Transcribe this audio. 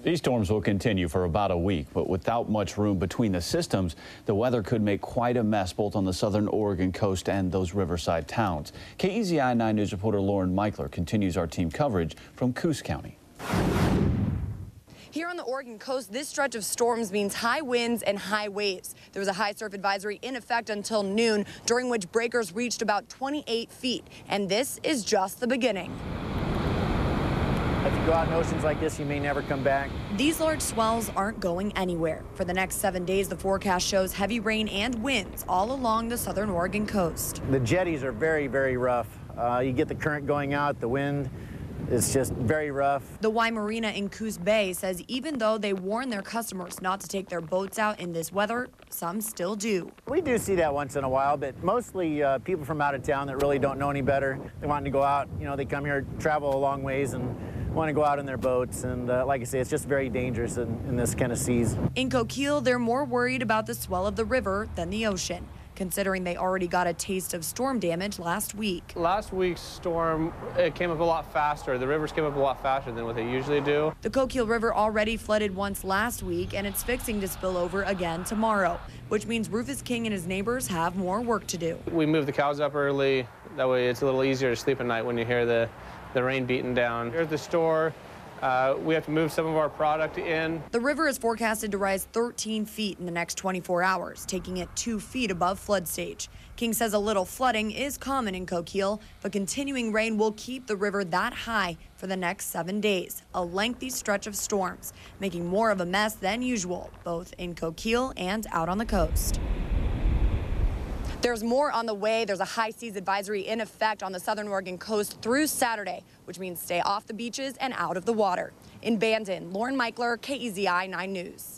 These storms will continue for about a week, but without much room between the systems, the weather could make quite a mess both on the southern Oregon coast and those riverside towns. KEZI 9 News reporter Lauren Michler continues our team coverage from Coos County. Here on the Oregon coast, this stretch of storms means high winds and high waves. There was a high surf advisory in effect until noon, during which breakers reached about 28 feet. And this is just the beginning. If you go out in oceans like this, you may never come back. These large swells aren't going anywhere. For the next 7 days, the forecast shows heavy rain and winds all along the southern Oregon coast. The jetties are very, very rough. You get the current going out, the wind. It's just very rough. The Y Marina in Coos Bay says even though they warn their customers not to take their boats out in this weather, some still do. We do see that once in a while, but mostly people from out of town that really don't know any better. They want to go out, they come here, travel a long ways, and want to go out in their boats. And like I say, it's just very dangerous in this kind of seas. In Coquille, they're more worried about the swell of the river than the ocean, considering they already got a taste of storm damage last week. Last week's storm, it came up a lot faster. The rivers came up a lot faster than what they usually do. The Coquille River already flooded once last week, and it's fixing to spill over again tomorrow, which means Rufus King and his neighbors have more work to do. We moved the cows up early. That way it's a little easier to sleep at night when you hear the rain beating down. Here's the store. We have to move some of our product in. The river is forecasted to rise 13 feet in the next 24 hours, taking it 2 feet above flood stage. King says a little flooding is common in Coquille, but continuing rain will keep the river that high for the next 7 days, a lengthy stretch of storms, making more of a mess than usual, both in Coquille and out on the coast. There's more on the way. There's a high seas advisory in effect on the southern Oregon coast through Saturday, which means stay off the beaches and out of the water. In Bandon, Lauren Michler, KEZI 9 News.